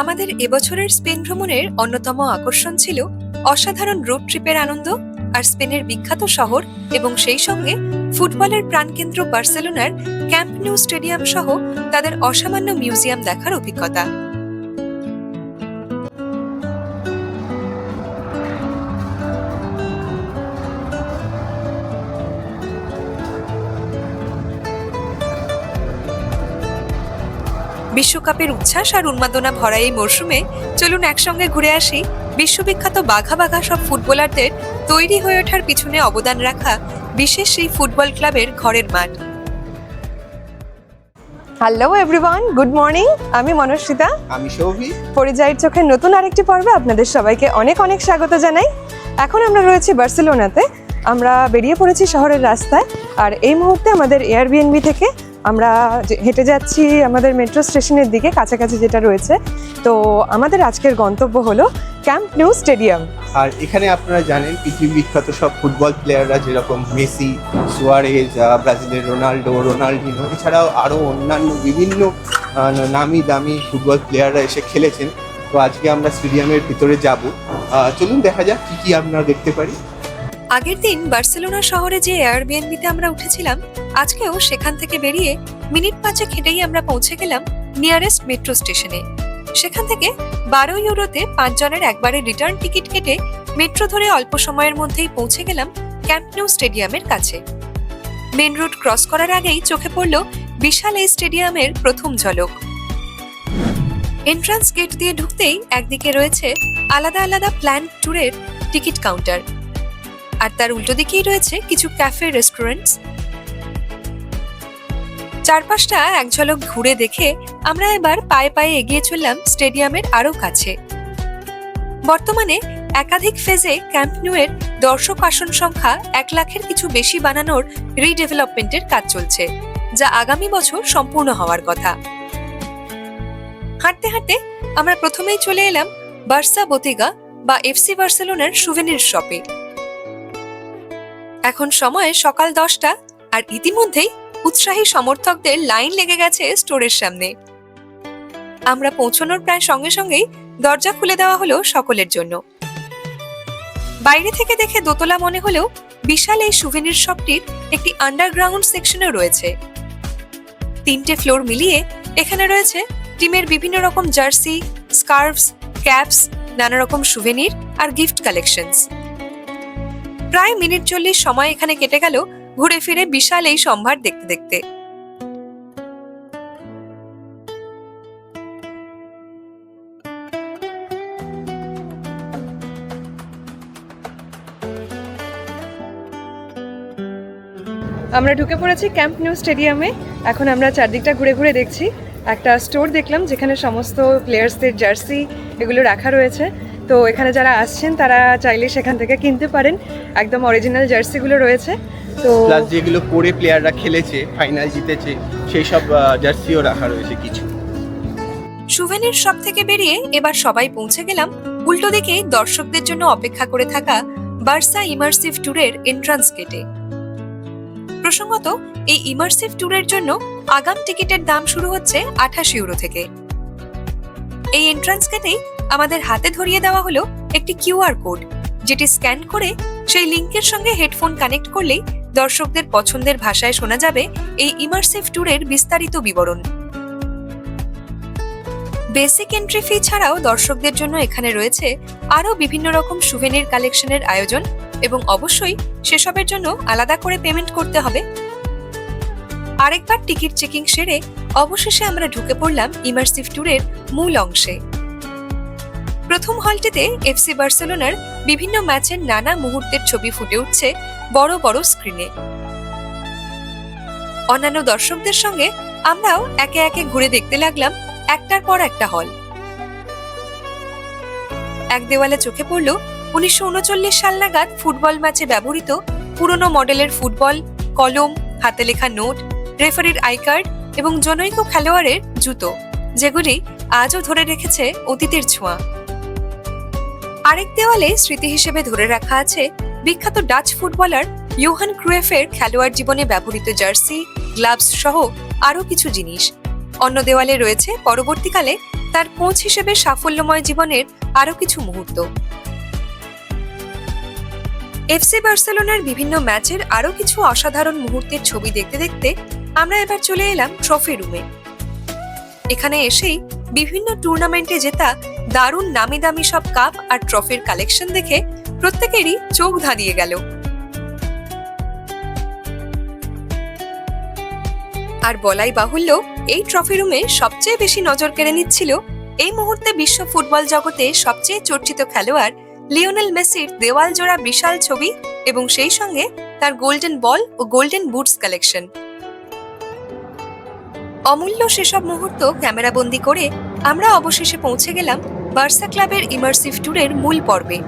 আমাদের এবছরের স্পেন ভ্রমণের অন্যতম আকর্ষণ ছিল অসাধারণ রোড ট্রিপের আনন্দ আর স্পেনের বিখ্যাত শহর এবং সেই সঙ্গে ফুটবলের প্রাণকেন্দ্র বার্সেলোনার ক্যাম্প নু স্টেডিয়াম সহ তাদের অসামান্য মিউজিয়াম দেখার অভিজ্ঞতা। বিশ্বকাপের উচ্ছ্বাস আর উন্মাদনা ভরা এই মরশুমে চলুন একসঙ্গে ঘুরে আসি বিশ্ববিখ্যাত বাঘা বাঘা সব ফুটবলারদের তৈরি হয়ে ওঠার পিছনে অবদান রাখা বিশেষ সেই ফুটবল ক্লাবের ঘরের মাঠ। Hello everyone, good morning. আমি মনস্বিতা, আমি সৌভিক। পরিযায়ীর চোখের নতুন আরেকটি পর্বে আপনাদের সবাইকে অনেক অনেক স্বাগত জানাই। এখন আমরা রয়েছি বার্সেলোনাতে। আমরা বেরিয়ে পড়েছি শহরের রাস্তায়, আর এই মুহূর্তে আমাদের এয়ারবিএনবি থেকে আমরা হেঁটে যাচ্ছি আমাদের মেট্রো স্টেশনের দিকে, কাছাকাছি যেটা রয়েছে। তো আমাদের আজকের গন্তব্য হলো ক্যাম্প নু স্টেডিয়াম। আর এখানে আপনারা জানেন পৃথিবী বিখ্যাত সব ফুটবল প্লেয়াররা, যেরকম মেসি, সুয়ারেজ, ব্রাজিলের রোনাল্ডিনো, এছাড়াও আরও অন্যান্য বিভিন্ন নামি দামি ফুটবল প্লেয়াররা এসে খেলেছেন। তো আজকে আমরা স্টেডিয়ামের ভিতরে যাব। চলুন দেখা যাক কি কি আপনারা দেখতে পারি। আগের দিন বার্সেলোনা শহরে যে এয়ারবিএনবিতে আমরা উঠেছিলাম, আজকেও সেখান থেকে বেরিয়ে মিনিট 5 হেঁটেই আমরা পৌঁছে গেলাম নিয়ারেস্ট মেট্রো স্টেশনে। সেখান থেকে 12 ইউরোতে 5 জনের একবারে রিটার্ন টিকিট কেটে মেট্রো ধরে অল্প সময়ের মধ্যেই পৌঁছে গেলাম ক্যাম্প নু স্টেডিয়ামের কাছে। মেন রোড ক্রস করার আগেই চোখে পড়ল বিশাল এই স্টেডিয়ামের প্রথম ঝলক। এন্ট্রান্স গেট দিয়ে ঢুকতেই একদিকে রয়েছে আলাদা আলাদা প্ল্যান ট্যুরের টিকিট কাউন্টার, আর তার উল্টো দিকেই রয়েছে কিছু ক্যাফে, রেস্টুরেন্টস। চারপাশটা এক ঝলক ঘুরে দেখে আমরা এবার পায়ে পায়ে এগিয়ে চললাম স্টেডিয়ামের আরো কাছে। বর্তমানে একাধিক ফেজে ক্যাম্প নুয়ের দর্শক আসন সংখ্যা 1 লাখের কিছু বেশি বানানোর রিডেভেলপমেন্টের কাজ চলছে, যা আগামী বছর সম্পূর্ণ হওয়ার কথা। হাঁটতে হাঁটতে আমরা প্রথমেই চলে এলাম বার্সা বোতেগা বা এফসি বার্সেলোনার সুভেনির শপে। এখন সময় সকাল 10টা, আর ইতিমধ্যেই উৎসাহী সমর্থকদের লাইন লেগে গেছে স্টোরের সামনে। আমরা পৌঁছানোর প্রায় সঙ্গে সঙ্গেই দরজা খুলে দেওয়া হলো সকলের জন্য। বাইরে থেকে দেখে দোতলা মনে হলেও বিশাল এই সুভেনির শপটির একটি আন্ডারগ্রাউন্ড সেকশনও রয়েছে। 3টে ফ্লোর মিলিয়ে এখানে রয়েছে টিমের বিভিন্ন রকম জার্সি, স্কার্ভস, ক্যাপস, নানা রকম সুভেনির আর গিফট কালেকশনস। প্রায় মিনিট 40 সময় এখানে কেটে গেল ঘুরে ফিরে বিশাল এই সম্ভার দেখতে দেখতে। আমরা ঢুকে পড়েছি ক্যাম্প নু স্টেডিয়ামে। এখন আমরা চারদিকটা ঘুরে ঘুরে দেখছি। একটা স্টোর দেখলাম যেখানে সমস্ত প্লেয়ার্সদের জার্সি এগুলো রাখা রয়েছে। তো এখানে যারা আসছেন তারা চাইলে সেখান থেকে কিনতে পারেন, একদম অরিজিনাল জার্সিগুলো রয়েছে। তো প্লাস যেগুলো পরে প্লেয়াররা খেলেছে, ফাইনাল জিতেছে, সেই সব জার্সিও রাখা রয়েছে কিছু। সুভেনির শপ থেকে বেরিয়ে এবার সবাই পৌঁছে গেলাম উল্টো দিকে দর্শকদের জন্য অপেক্ষা করে থাকা বার্সা ইমার্সিভ ট্যুরের এন্ট্রান্স গেটে। প্রসঙ্গত, এই ইমার্সিভ ট্যুরের জন্য আগাম টিকিটের দাম শুরু হচ্ছে 28 ইউরো থেকে। এই এন্ট্রান্স গেটেই আমাদের হাতে ধরিয়ে দেওয়া হলো একটি কিউআর কোড, যেটি স্ক্যান করে সেই লিংকের সঙ্গে হেডফোন কানেক্ট করলেই দর্শকদের পছন্দের ভাষায় শোনা যাবে এই ইমার্সিভ ট্যুরের বিস্তারিত বিবরণ। বেসিক এন্ট্রি ফি ছাড়াও দর্শকদের জন্য এখানে রয়েছে আরো বিভিন্ন রকম সুভেনির কালেকশনের আয়োজন, এবং অবশ্যই সেসবের জন্য আলাদা করে পেমেন্ট করতে হবে। আরেকবার টিকিট চেকিং সেরে অবশেষে আমরা ঢুকে পড়লাম ইমার্সিভ ট্যুরের মূল অংশে। প্রথম হলটিতে এফসি বার্সেলোনার বিভিন্ন ম্যাচের নানা মুহূর্তের ছবি ফুটে উঠছে বড় বড় স্ক্রিনে। অন্যান্য দর্শকদের সঙ্গে আমরাও একে একে ঘুরে দেখতে লাগলাম একটার পর একটা হল। এক দেওয়ালে চোখে পড়ল 1939 সাল নাগাদ ফুটবল ম্যাচে ব্যবহৃত পুরনো মডেলের ফুটবল, কলম, হাতে লেখা নোট, রেফারির আই কার্ড এবং জনৈক খেলোয়াড়ের জুতো, যেগুলি আজও ধরে রেখেছে অতীতের ছোঁয়া। আরেক দেওয়ালে স্মৃতি হিসেবে ধরে রাখা আছে বিখ্যাত ডাচ ফুটবলার ইয়োহান ক্রুয়েফের খেলোয়াড় জীবনে ব্যবহৃত জার্সি, গ্লাভস সহ আরো কিছু জিনিস। অন্য দেওয়ালে রয়েছে পরবর্তীকালে তার কোচ হিসেবে সাফল্যময় জীবনের আরো কিছু মুহূর্ত। এফসি বার্সেলোনার বিভিন্ন ম্যাচের আরো কিছু অসাধারণ মুহূর্তের ছবি দেখতে দেখতে আমরা এবার চলে এলাম ট্রফি রুমে। এখানে এসেই বিভিন্ন টুর্নামেন্টে জেতা দারুণ নামি দামি সব কাপ আর ট্রফির কালেকশন দেখে প্রত্যেকেরই চোখ ধাঁধিয়ে গেল। আর বলাই বাহুল্য, এই ট্রফি রুমে সবচেয়ে বেশি নজর কেড়ে নিচ্ছিল এই মুহূর্তে বিশ্ব ফুটবল জগতে সবচেয়ে চর্চিত খেলোয়াড় লিওনেল মেসির দেওয়াল জোড়া বিশাল ছবি এবং সেই সঙ্গে তার গোল্ডেন বল ও গোল্ডেন বুটস কালেকশন। অমূল্য সেসব মুহূর্ত ক্যামেরাবন্দি করে আমরা অবশেষে পৌঁছে গেলাম বার্সা ক্লাবের ইমার্সিভ ট্যুরের মূল পর্বে।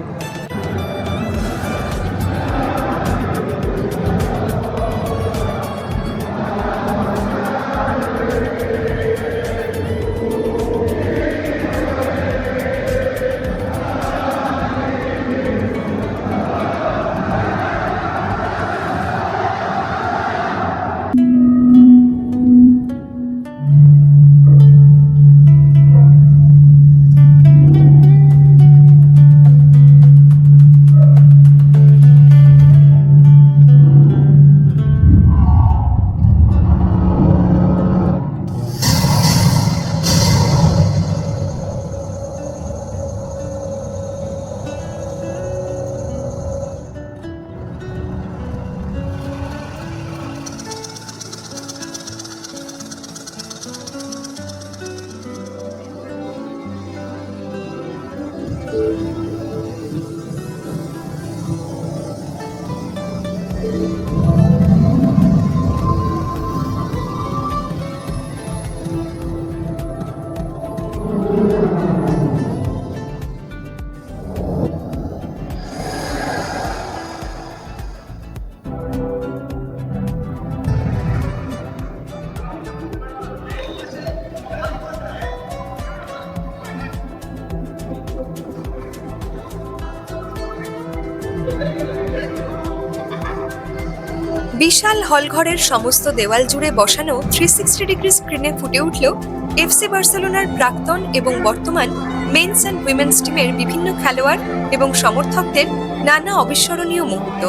বিশাল হলঘরের সমস্ত দেওয়াল জুড়ে বসানো 360 ডিগ্রি স্ক্রিনে ফুটে উঠল এফসি বার্সেলোনার প্রাক্তন এবং বর্তমান মেন্স অ্যান্ড উইমেন্স টিমের বিভিন্ন খেলোয়াড় এবং সমর্থকদের নানা অবিস্মরণীয় মুহূর্ত।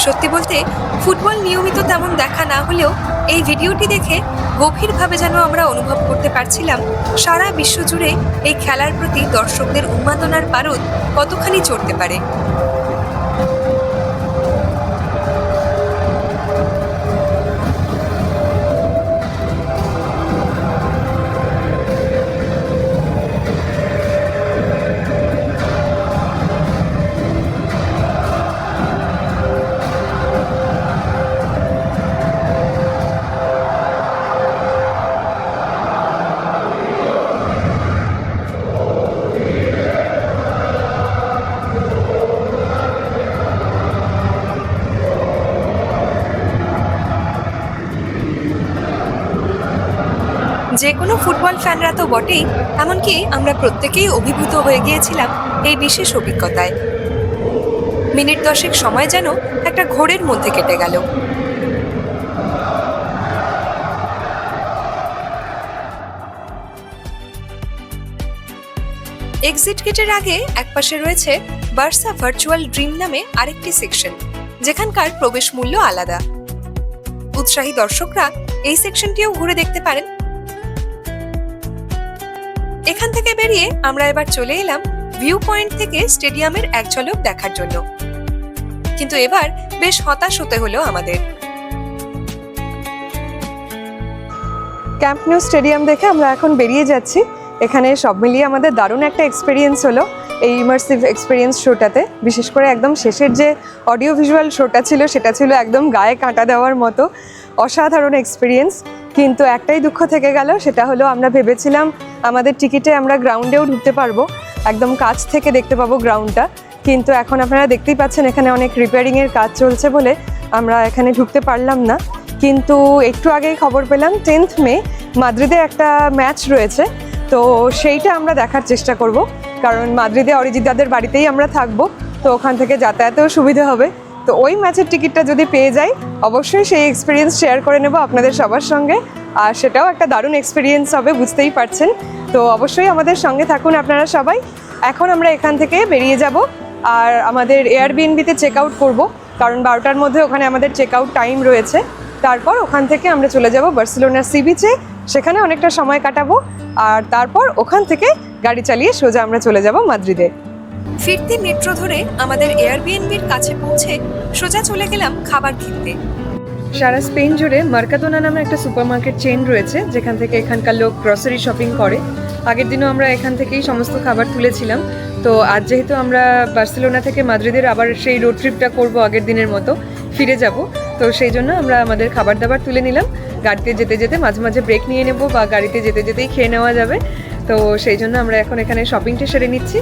সত্যি বলতে ফুটবল নিয়মিত তেমন দেখা না হলেও এই ভিডিওটি দেখে গভীরভাবে যেন আমরা অনুভব করতে পারছিলাম সারা বিশ্ব জুড়ে এই খেলার প্রতি দর্শকদের উন্মাদনার পারদ কতখানি চড়তে পারে। যে কোনো ফুটবল ফ্যানরা তো বটেই, এমনকি আমরা প্রত্যেকেই অভিভূত হয়ে গিয়েছিলাম এই বিশেষ অভিজ্ঞতায়। মিনিট 10 সময় যেন একটা ঘোরের মধ্যে কেটে গেল। এক্সিট গেটের আগে একপাশে রয়েছে বার্সা ভার্চুয়াল ড্রিম নামে আরেকটি সেকশন, যেখানকার প্রবেশ মূল্য আলাদা। উৎসাহী দর্শকরা এই সেকশনটিও ঘুরে দেখতে পারেন। এখান থেকে বেরিয়ে আমরা এবার চলে এলাম ভিউ পয়েন্ট থেকে স্টেডিয়ামের এক ঝলক দেখার জন্য। কিন্তু এবার বেশ হতাশ হতে হলো আমাদের। ক্যাম্প নিউ স্টেডিয়াম দেখে আমরা এখন বেরিয়ে যাচ্ছি। এখানে সব মিলিয়ে আমাদের দারুণ একটা এক্সপিরিয়েন্স হলো এই ইমার্সিভ এক্সপিরিয়েন্স শোটাতে। বিশেষ করে একদম শেষের যে অডিও ভিজুয়াল শোটা ছিল, সেটা ছিল একদম গায়ে কাঁটা দেওয়ার মতো অসাধারণ এক্সপিরিয়েন্স। কিন্তু একটাই দুঃখ থেকে গেল, সেটা হলো আমরা ভেবেছিলাম আমাদের টিকিটে আমরা গ্রাউন্ডেও ঢুকতে পারবো, একদম কাছ থেকে দেখতে পাবো গ্রাউন্ডটা। কিন্তু এখন আপনারা দেখতেই পাচ্ছেন এখানে অনেক রিপেয়ারিংয়ের কাজ চলছে বলে আমরা এখানে ঢুকতে পারলাম না। কিন্তু একটু আগেই খবর পেলাম 10th মে মাদ্রিদে একটা ম্যাচ রয়েছে, তো সেইটা আমরা দেখার চেষ্টা করব। কারণ মাদ্রিদে অরিজিৎ দাদের বাড়িতেই আমরা থাকবো, তো ওখান থেকে যাতায়াতেও সুবিধা হবে। তো ওই ম্যাচের টিকিটটা যদি পেয়ে যাই, অবশ্যই সেই এক্সপিরিয়েন্স শেয়ার করে নেব আপনাদের সবার সঙ্গে। আর সেটাও একটা দারুণ এক্সপিরিয়েন্স হবে, বুঝতেই পারছেন। তো অবশ্যই আমাদের সঙ্গে থাকুন আপনারা সবাই। এখন আমরা এখান থেকে বেরিয়ে যাব আর আমাদের এয়ারবিএনবিতে চেক আউট করবো, কারণ 12টার মধ্যে ওখানে আমাদের চেক আউট টাইম রয়েছে। তারপর ওখান থেকে আমরা চলে যাব বার্সেলোনার সি বিচে, সেখানে অনেকটা সময় কাটাবো। আর তারপর ওখান থেকে গাড়ি চালিয়ে সোজা আমরা চলে যাব মাদ্রিদে। ফিরতি মেট্রো ধরে আমাদের এয়ারবিএনবির কাছে পৌঁছে সোজা চলে গেলাম খাবার কিনতে। সারা স্পেন জুড়ে মার্কাদোনা নামে একটা সুপারমার্কেট চেইন রয়েছে, যেখান থেকে এখানকার লোক গ্রসারি শপিং করে। আগের দিনও আমরা এখান থেকেই সমস্ত খাবার তুলেছিলাম। তো আজ যেহেতু আমরা বার্সেলোনা থেকে মাদ্রিদের আবার সেই রোড ট্রিপটা করবো, আগের দিনের মতো ফিরে যাব, তো সেই জন্য আমরা আমাদের খাবার দাবার তুলে নিলাম। গাড়িতে যেতে যেতে মাঝে মাঝে ব্রেক নিয়ে নেব, বা গাড়িতে যেতে যেতেই খেয়ে নেওয়া যাবে। তো সেই জন্য আমরা এখন এখানে শপিংটা সেরে নিচ্ছি।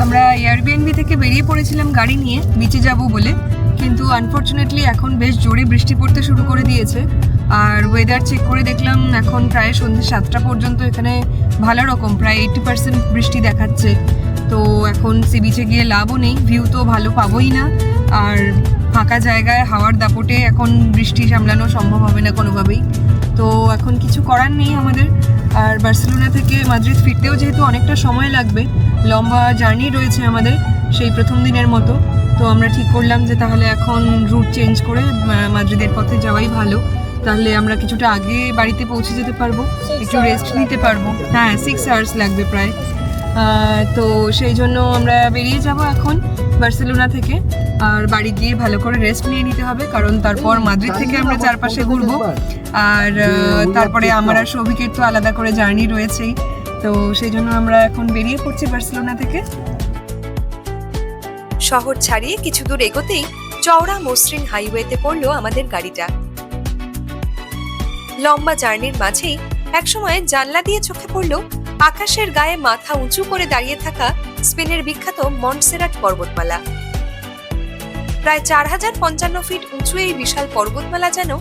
আমরা এয়ারবিএনবি থেকে বেরিয়ে পড়েছিলাম গাড়ি নিয়ে বিচে যাব বলে, কিন্তু আনফর্চুনেটলি এখন বেশ জোরে বৃষ্টি পড়তে শুরু করে দিয়েছে। আর ওয়েদার চেক করে দেখলাম এখন প্রায় সন্ধ্যে 7টা পর্যন্ত এখানে ভালো রকম প্রায় 80% বৃষ্টি দেখাচ্ছে। তো এখন সি বিচে গিয়ে লাভও নেই, ভিউ তো ভালো পাবোই না। আর ফাঁকা জায়গায় হাওয়ার দাপটে এখন বৃষ্টি সামলানো সম্ভব হবে না কোনোভাবেই। তো এখন কিছু করার নেই আমাদের। আর বার্সেলোনা থেকে মাদ্রিদ ফিরতেও যেহেতু অনেকটা সময় লাগবে, লম্বা জার্নি রয়েছে আমাদের সেই প্রথম দিনের মতো। তো আমরা ঠিক করলাম যে তাহলে এখন রুট চেঞ্জ করে মাদ্রিদের পথে যাওয়াই ভালো। তাহলে আমরা কিছুটা আগে বাড়িতে পৌঁছে যেতে পারবো, একটু রেস্ট নিতে পারবো। হ্যাঁ, 6 আওয়ার্স লাগবে প্রায়। তো সেই জন্য আমরা বেরিয়ে যাব এখন বার্সেলোনা থেকে। আর বাড়ি গিয়ে ভালো করে রেস্ট নিয়ে নিতে হবে, কারণ তারপর মাদ্রিদ থেকে আমরা চারপাশে ঘুরবো। আর তারপরে আমার আর সৌভিকের তো আলাদা করে জার্নি রয়েছেই। তো সেই জন্য আমরা এখন বেরিয়ে পড়ছি বার্সেলোনা থেকে। শহর ছাড়িয়ে কিছু দূর এগোতেই চওড়া মসৃণ হাইওয়েতে পড়লো আমাদের গাড়িটা। লম্বা জার্নির মাঝেই একসময় জানলা দিয়ে চোখে পড়লো আকাশের গায়ে মাথা উঁচু করে দাঁড়িয়ে থাকা স্পেনের বিখ্যাত মন্টসেরাট পর্বতমালা। প্রায় 4055 ফিট উঁচু এই বিশাল পর্বতমালা যেন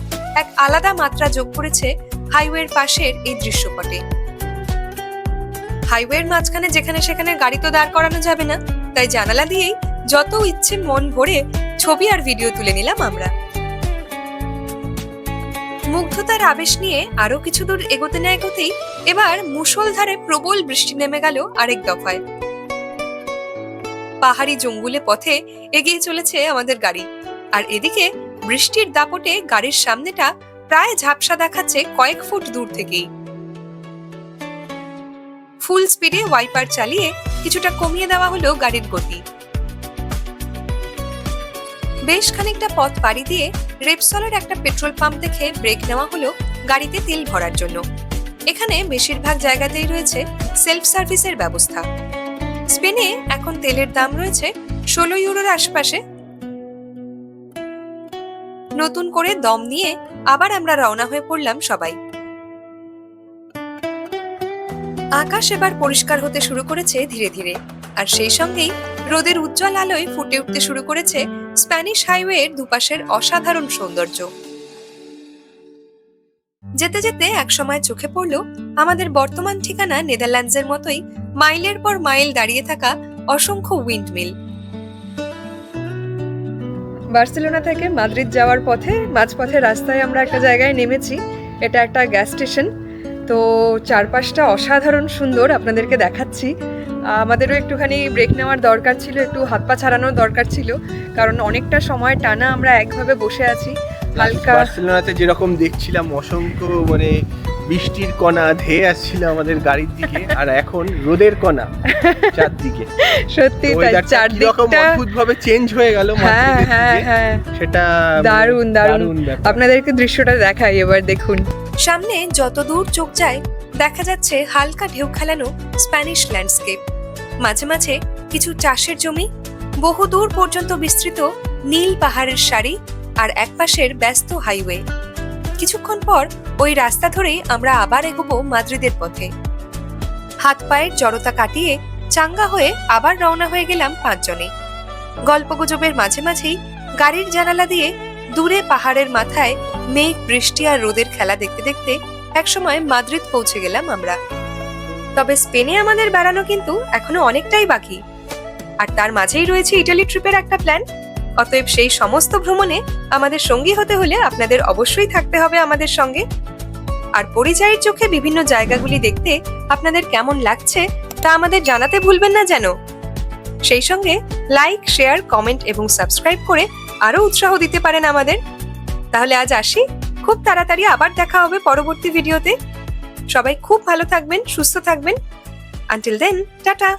এক আলাদা মাত্রা যোগ করেছে হাইওয়ের পাশের এই দৃশ্যপটে। হাইওয়ের মাঝখানে যেখানে সেখানে গাড়ি তো দাঁড় করানো যাবে না, তাই জানালা দিয়েই যত ইচ্ছে মন ভরে ছবি আর ভিডিও তুলে নিলাম আমরা। মুগ্ধতার আবেশ নিয়ে আরো কিছু দূর এগোতে না এগোতেই এবার মুষলধারে প্রবল বৃষ্টি নেমে গেল আরেক দফায়। পাহাড়ি জঙ্গলে পথে এগিয়ে চলেছে আমাদের গাড়ি, আর এদিকে বৃষ্টির দাপটে গাড়ির সামনেটা প্রায় ঝাপসা দেখাচ্ছে কয়েক ফুট দূর থেকেই। ফুল স্পিডে ওয়াইপার চালিয়ে কিছুটা কমিয়ে দেওয়া হলো গাড়ির গতি। বেশ খানিকটা পথ পাড়ি দিয়ে রেপসলের একটা পেট্রোল পাম্প দেখে ব্রেক নেওয়া হলো গাড়িতে তেল ভরার জন্য। এখানে বেশিরভাগ জায়গাতেই রয়েছে সেলফ সার্ভিসের ব্যবস্থা। স্পেনে এখন তেলের দাম রয়েছে 16 ইউরোর আশপাশে। নতুন করে দম নিয়ে আবার আমরা রওনা হয়ে পড়লাম সবাই। আকাশ এবার পরিষ্কার হতে শুরু করেছে ধীরে ধীরে, আর সেই সঙ্গেই রোদের উজ্জ্বল আলোয় ফুটে উঠতে শুরু করেছে স্প্যানিশ হাইওয়ের দুপাশের অসাধারণ সৌন্দর্য। যেতে যেতে একসময় চোখে পড়ল আমাদের বর্তমান ঠিকানা নেদারল্যান্ডসের মতোই মাইলের পর মাইল দাঁড়িয়ে থাকা অসংখ্য উইন্ডমিল। বার্সেলোনা থেকে মাদ্রিদ যাওয়ার পথে মাঝপথে রাস্তায় আমরা একটা জায়গায় নেমেছি। এটা একটা গ্যাস স্টেশন। তো চারপাশটা অসাধারণ সুন্দর, আপনাদেরকে দেখাচ্ছি। আমাদেরও একটুখানি ব্রেক নেওয়ার দরকার ছিল, একটু হাত পা ছাড়ানোর দরকার ছিল, কারণ অনেকটা সময় টানা আমরা একভাবে বসে আছি। হালকা বার্সেলোনাতে যেরকম দেখছিলাম অসংখ্য বৃষ্টির কণা ধেয়ে আসছিল আমাদের গাড়ির দিকে, আর এখন রোদের কণা চারদিকে। সত্যি তাই, চারদিকটা অদ্ভুতভাবে চেঞ্জ হয়ে গেল। হ্যাঁ হ্যাঁ হ্যাঁ, সেটা দারুণ দারুণ। আপনাদেরকে দৃশ্যটা দেখাই এবার, দেখুন। সামনে যত দূর চোখ যায় দেখা যাচ্ছে হালকা ঢেউ খেলানো স্প্যানিশ ল্যান্ডস্কেপ। মাঝে মাঝে কিছু চাষের জমি, বহু দূর পর্যন্ত বিস্তৃত নীল পাহাড়ের সারি, আর একপাশের ব্যস্ত হাইওয়ে। কিছুক্ষণ পর ওই রাস্তা ধরেই আমরা আবার এগোবো মাদ্রিদের পথে। হাত পায়ের জড়তা কাটিয়ে চাঙ্গা হয়ে আবার রওনা হয়ে গেলাম 5 জনে। গল্পগুজবের মাঝে মাঝেই গাড়ির জানালা দিয়ে দূরে পাহাড়ের মাথায় মেঘ, বৃষ্টি আর রোদের খেলা দেখতে দেখতে একসময় মাদ্রিদ পৌঁছে গেলাম আমরা। তবে স্পেনে আমাদের বেড়ানো কিন্তু এখনো অনেকটাই বাকি, আর তার মাঝেই রয়েছে ইটালি ট্রিপের একটা প্ল্যান। অতএব সেই সমস্ত ভ্রমণে আমাদের সঙ্গী হতে হলে আপনাদের অবশ্যই থাকতে হবে আমাদের সঙ্গে। আর পরিযায়ীর চোখে বিভিন্ন জায়গাগুলি দেখতে আপনাদের কেমন লাগছে তা আমাদের জানাতে ভুলবেন না যেন। সেই সঙ্গে লাইক, শেয়ার, কমেন্ট এবং সাবস্ক্রাইব করে আরো উৎসাহ দিতে পারেন আমাদের। তাহলে আজ আসি, খুব তাড়াতাড়ি আবার দেখা হবে পরবর্তী ভিডিওতে। সবাই খুব ভালো থাকবেন, সুস্থ থাকবেন। Until then, tata.